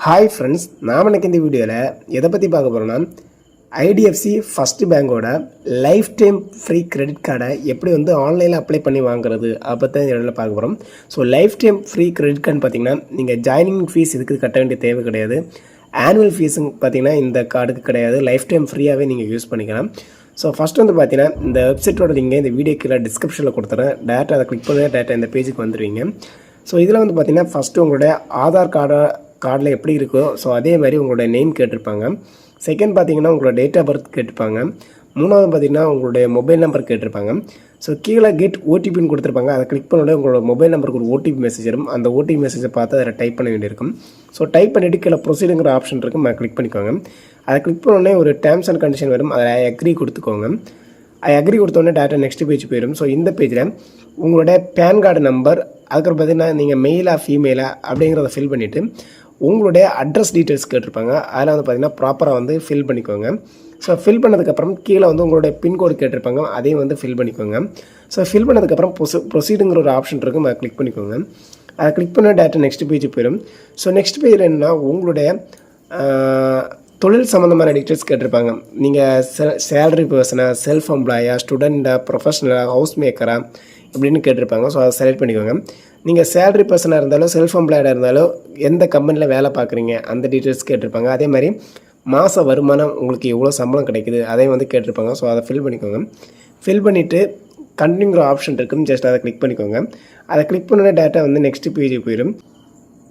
Hi friends, நாம் இன்றைக்கி இந்த வீடியோவில் எதை பற்றி பார்க்க போகிறோன்னா ஐடிஎஃப்சி ஃபஸ்ட்டு பேங்கோட லைஃப் டைம் ஃப்ரீ கிரெடிட் கார்டை எப்படி ஆன்லைனில் அப்ளை பண்ணி வாங்குறது அதை பற்றி தான் இந்த பார்க்க போகிறோம். So life time free credit card பார்த்திங்கன்னா நீங்கள் ஜாயினிங் ஃபீஸ் இதுக்கு கட்ட வேண்டிய தேவை கிடையாது. ஆனுவல் ஃபீஸுங்க பார்த்திங்கன்னா இந்த கார்டுக்கு கிடையாது. லைஃப் டைம் ஃப்ரீயாகவே நீங்கள் யூஸ் பண்ணிக்கலாம். ஸோ ஃபஸ்ட்டு பார்த்தீங்கன்னா இந்த வெப்சைட்டோட நீங்கள் இந்த வீடியோ கீழே டிஸ்கிரிப்ஷனில் கொடுத்துறேன். டேட்டா அதை கிளிக் பண்ணி டேட்டா இந்த பேஜுக்கு வந்துடுவீங்க. ஸோ இதில் பார்த்தீங்கன்னா ஃபஸ்ட்டு உங்களுடைய ஆதார் கார்டில் எப்படி இருக்கோ ஸோ அதே மாதிரி உங்களுடைய நேம் கேட்டிருப்பாங்க. செகண்ட் பார்த்தீங்கன்னா உங்களோட டேட் ஆஃப் பர்த் கேட்டிருப்பாங்க. மூணாவது பார்த்தீங்கன்னா உங்களுடைய மொபைல் நம்பர் கேட்டிருப்பாங்க. ஸோ கீழே கெட் ஓடிபின்னு கொடுத்துருப்பாங்க. அதை கிளிக் பண்ணோட உங்களோட மொபைல் நம்பருக்கு ஒரு ஓடிபி மெசேஜ் வரும். அந்த ஓடிபி மெசேஜை பார்த்து அதில் டைப் பண்ண வேண்டியிருக்கும். ஸோ டைப் பண்ணிவிட்டு கீழே ப்ரொசீடுங்கிற ஆப்ஷன் இருக்கும், அதை கிளிக் பண்ணிக்கோங்க. அதை கிளிக் பண்ணோடனே ஒரு டேர்ம்ஸ் அண்ட் கண்டிஷன் வரும், அதை அக்ரி கொடுத்துக்கோங்க. அக்ரி கொடுத்தோடனே டேட்டா நெக்ஸ்ட் பேஜ் போயிடும். ஸோ இந்த பேஜில் உங்களுடைய பேன் கார்டு நம்பர், அதுக்கப்புறம் பார்த்தீங்கன்னா நீங்கள் மெயிலா ஃபீமேலா அப்படிங்கிறத ஃபில் பண்ணிவிட்டு உங்களுடைய அட்ரஸ் டீட்டெயில்ஸ் கேட்டிருப்பாங்க. அதில் பார்த்தீங்கன்னா ப்ராப்பராக ஃபில் பண்ணிக்கோங்க. ஸோ ஃபில் பண்ணதுக்கப்புறம் கீழே உங்களுடைய பின்கோடு கேட்டிருப்பாங்க, அதையும் ஃபில் பண்ணிக்கோங்க. ஸோ ஃபில் பண்ணதுக்கப்புறம் ப்ரொசீடுங்கிற ஒரு ஆப்ஷன் இருக்கும், அதை கிளிக் பண்ணிக்கோங்க. அதை கிளிக் பண்ண டேட்டா நெக்ஸ்ட் பேஜ் போயிடும். ஸோ நெக்ஸ்ட் பேஜில் என்னென்னா உங்களுடைய தொழில் சம்மந்தமான டீட்டெயில்ஸ் கேட்டிருப்பாங்க. நீங்கள் சேலரி பர்சனா, செல்ஃப் எம்ப்ளாயா, ஸ்டூடெண்ட்டா, ப்ரொஃபஷனலாக, ஹவுஸ் மேக்கரா அப்படின்னு கேட்டிருப்பாங்க. ஸோ அதை செலக்ட் பண்ணிக்கோங்க. நீங்கள் சேலரி பர்சனாக இருந்தாலும் செல்ஃப் எம்ப்ளாய்டாக இருந்தாலும் எந்த கம்பெனியில் வேலை பார்க்குறீங்க அந்த டீட்டெயில்ஸ் கேட்டிருப்பாங்க. அதே மாதிரி மாத வருமானம் உங்களுக்கு எவ்வளோ சம்பளம் கிடைக்குது அதையும் கேட்டிருப்பாங்க. ஸோ அதை ஃபில் பண்ணிக்கோங்க. ஃபில் பண்ணிவிட்டு கண்டினியூங்கிற ஆப்ஷன் இருக்கும், ஜஸ்ட் அதை கிளிக் பண்ணிக்கோங்க. அதை கிளிக் பண்ண டேட்டா நெக்ஸ்ட் பேஜுக்கு போயிடும்.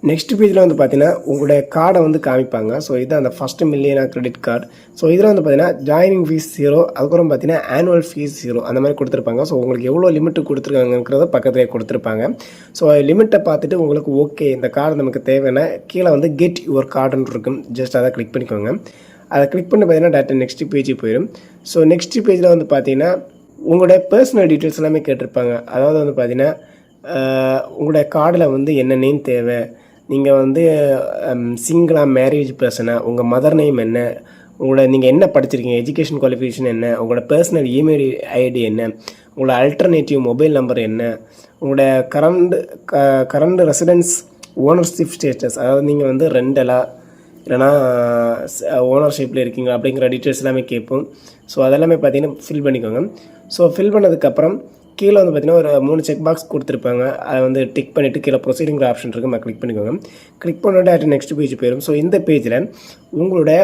நெக்ஸ்ட் பேஜில் பார்த்தீங்கன்னா உங்களுடைய கார்டை காமிப்பாங்க. ஸோ இதுதான் அந்த first millionaire credit card. So இதில் பார்த்தீங்கன்னா ஜாயினிங் ஃபீஸ் 0, அதுக்கப்புறம் பார்த்தீங்கன்னா ஆனுவல் ஃபீஸ் 0 அந்த மாதிரி கொடுத்துருப்பாங்க. ஸோ உங்களுக்கு எவ்வளோ லிமிட்டு கொடுத்துருக்காங்கிறத பக்கத்துலேயே கொடுத்துருப்பாங்க. ஸோ லிமிட்டை பார்த்துட்டு உங்களுக்கு ஓகே இந்த கார்டு நமக்கு தேவைன்னா கீழே கெட் யுவர் கார்டுன்னு இருக்கும், ஜஸ்ட் அதை கிளிக் பண்ணிக்கோங்க. அதை கிளிக் பண்ணி பார்த்தீங்கன்னா டேட்டா நெக்ஸ்ட் பேஜுக்கு போயிடும். ஸோ நெக்ஸ்ட் பேஜில் பார்த்தீங்கன்னா உங்களுடைய பர்சனல் டீட்டெயில்ஸ் எல்லாமே கேட்டிருப்பாங்க. அதாவது பார்த்தீங்கன்னா உங்களுடைய கார்டில் என்ன நேம் தேவை, நீங்கள் சிங்கிளாக, மேரேஜ் பர்சனா, உங்கள் மதர் நேம் என்ன, நீங்கள் என்ன படிச்சிருக்கீங்க, எஜுகேஷன் குவாலிஃபிகேஷன் என்ன, உங்களோட பர்சனல் இமெயில் ஐடி என்ன, உங்களோட அல்டர்னேட்டிவ் மொபைல் நம்பர் என்ன, உங்களோட கரண்ட் ரெசிடென்ஸ் ஓனர்ஷிப் ஸ்டேட்டஸ், அதாவது நீங்கள் ரெண்டலாக இல்லைனா ஓனர்ஷிப்பில் இருக்கீங்க அப்படிங்கிற டீட்டெயில்ஸ் எல்லாமே கேட்போம். ஸோ அதெல்லாமே பார்த்தீங்கன்னா ஃபில் பண்ணிக்கோங்க. ஸோ ஃபில் பண்ணதுக்கப்புறம் கீழே பார்த்தீங்கன்னா ஒரு 3 செக் பாக்ஸ் கொடுத்துருப்பாங்க. அதை டிக் பண்ணிவிட்டு கீழே ப்ரொசீடிங்கிற ஆப்ஷன் இருக்குது, அதை கிளிக் பண்ணிக்கோங்க. கிளிக் பண்ணிவிட்டு நெக்ஸ்ட் பேஜ் போயிடும். ஸோ இந்த பேஜில் உங்களுடைய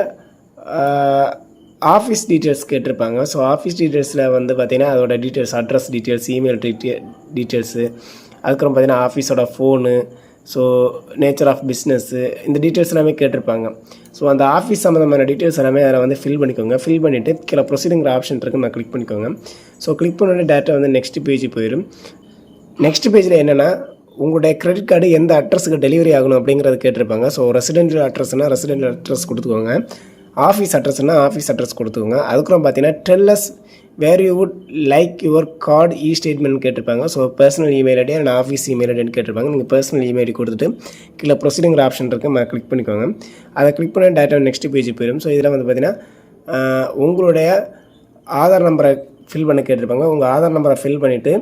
ஆஃபீஸ் டீட்டெயில்ஸ் கேட்டிருப்பாங்க. ஸோ ஆஃபீஸ் டீட்டெயில்ஸில் பார்த்தீங்கன்னா அதோட details, address details, email details, அதுக்கப்புறம் பார்த்தீங்கன்னா ஆஃபீஸோட phone, so nature of business, இந்த டீட்டெயில்ஸ் எல்லாமே கேட்டிருப்பாங்க. ஸோ அந்த ஆஃபீஸ் சம்மந்தமான டீட்டெயில்ஸ் எல்லாமே அதில் ஃபில் பண்ணிக்கோங்க. ஃபில் பண்ணிவிட்டு கீழே ப்ரொசீடிங்கிற ஆப்ஷன் இருக்குது, நான் கிளிக் பண்ணிக்கோங்க. ஸோ கிளிக் பண்ணோடனே டேட்டா நெக்ஸ்ட் பேஜ் போயிடும். நெக்ஸ்ட் பேஜில் என்னென்னா உங்களுடைய கிரெடிட் கார்டு எந்த அட்ரஸுக்கு டெலிவரி ஆகணும் அப்படிங்கிறது கேட்டிருப்பாங்க. ஸோ ரெசிடென்ஷியல் அட்ரஸ்னால் ரெசிடென்ஷியல் அட்ரஸ் கொடுத்துக்கோங்க, ஆஃபீஸ் அட்ரஸ்னால் ஆஃபீஸ் அட்ரஸ் கொடுத்துக்கோங்க. அதுக்கப்புறம் பார்த்தீங்கன்னா tell us where you would like your card e statement கேட்டிருப்பாங்க. So personal email ID and office email ஐடின்னு கேட்டிருப்பாங்க. நீங்கள் பர்சனல் இமெயில் ஐடி கொடுத்துட்டு கீழே ப்ரொசீடிங்கிற ஆப்ஷன் இருக்குது, அதை கிளிக் பண்ணிக்கோங்க. அதை கிளிக் பண்ண டேட்டா நெக்ஸ்ட் பேஜ் போயிடும். ஸோ இதில் பார்த்தீங்கன்னா உங்களுடைய ஆதார் நம்பரை ஃபில் பண்ண கேட்டிருப்பாங்க. உங்கள் ஆதார் நம்பரை ஃபில் பண்ணிவிட்டு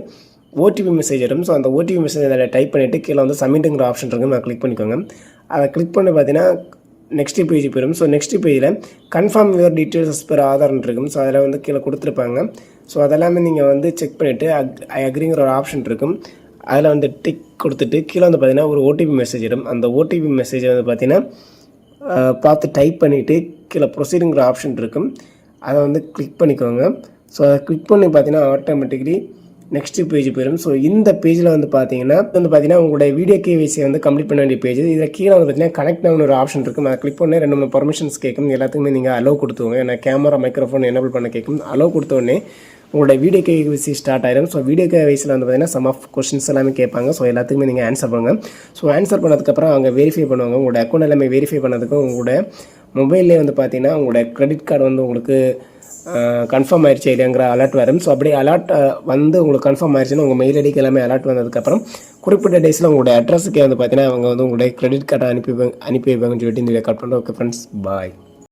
ஓடிபி மெசேஜ் வரும். ஸோ அந்த ஓடிபி மெசேஜ் அதில் டைப் பண்ணிவிட்டு கீழே சப்மிட்டுங்கிற ஆப்ஷன் இருக்குது, அதை கிளிக் பண்ணிக்கோங்க. அதை கிளிக் பண்ணி பார்த்தீங்கன்னா நெக்ஸ்ட் பேஜ் போயிடும். ஸோ நெக்ஸ்ட் பேஜில் கன்ஃபார்ம் யுவர் டீட்டெயில்ஸ் பெர் ஆதார்னு இருக்கும். ஸோ அதில் கீழே கொடுத்துருப்பாங்க. ஸோ அதெல்லாமே நீங்கள் செக் பண்ணிவிட்டு ஐ அக்ரிங்கிற ஒரு ஆப்ஷன் இருக்கும், அதில் டிக் கொடுத்துட்டு கீழே பார்த்தீங்கன்னா ஒரு ஓடிபி மெசேஜ் வரும். அந்த ஓடிபி மெசேஜை பார்த்தீங்கன்னா பார்த்து டைப் பண்ணிவிட்டு கீழே ப்ரொசீடிங்கிற ஆப்ஷன் இருக்கும், அதை கிளிக் பண்ணிக்கோங்க. ஸோ அதை கிளிக் பண்ணி பார்த்தீங்கன்னா ஆட்டோமேட்டிக்கலி நெக்ஸ்ட் பேஜ் போயிடும். ஸோ இந்த பேஜில் பார்த்தீங்கன்னா உங்களுடைய வீடியோ கேவைசியை கம்ப்ளீட் பண்ண வேண்டிய பேஜ். இதில் கீழே பார்த்தீங்கன்னா கனெக்ட் ஆகணும் ஒரு ஆப்ஷன் இருக்கும், அதை கிளிக் பண்ணி 2 பர்மிஷன்ஸ் கேட்கும். எல்லாத்துக்குமே நீங்கள் அலோவ் கொடுத்துவோங்க. ஏன்னா கேமரா, மைக்ரோஃபோன் எனேபிள் பண்ண கேட்கும். அலோவ் கொடுத்தோடனே உங்களுடைய வீடியோ கேவைசி ஸ்டார்ட் ஆயிடும். ஸோ வீடியோ கேவைசியில் பார்த்தீங்கன்னா சம் ஆஃப் கொஸ்டின்ஸ் எல்லாமே கேட்பாங்க. ஸோ எல்லாத்துக்குமே நீங்கள் ஆன்சர் பண்ணுங்கள். ஸோ ஆன்சர் பண்ணதுக்கப்புறம் அவங்க வெரிஃபை பண்ணுவாங்க. உங்களோட அக்கௌண்ட் எல்லாமே வெரிஃபை பண்ணதுக்கு உங்களுடைய மொபைல்லே பார்த்தீங்கன்னா உங்களோட கிரெடிட் கார்டு உங்களுக்கு கன்ஃபார்ம் ஆயிடுச்சு இல்லைங்கிற அலர்ட் வரும். ஸோ அப்படியே அலர்ட் உங்களுக்கு கன்ஃபார்ம் ஆயிடுச்சுன்னா உங்கள் மெயில் ஐடிக்கு எல்லாமே அலர்ட் வந்ததுக்கப்புறம் குறிப்பிட்ட டேஸில் உங்களுடைய அட்ரஸுக்கே பார்த்தீங்கன்னா அவங்க உங்களுடைய கிரெடிட் கார்டை அனுப்பி வைப்பாங்கன்னு சொல்லிட்டு இந்த ரெக்கார்ட் பண்ணுறோம். ஓகே ஃப்ரெண்ட்ஸ், பாய்.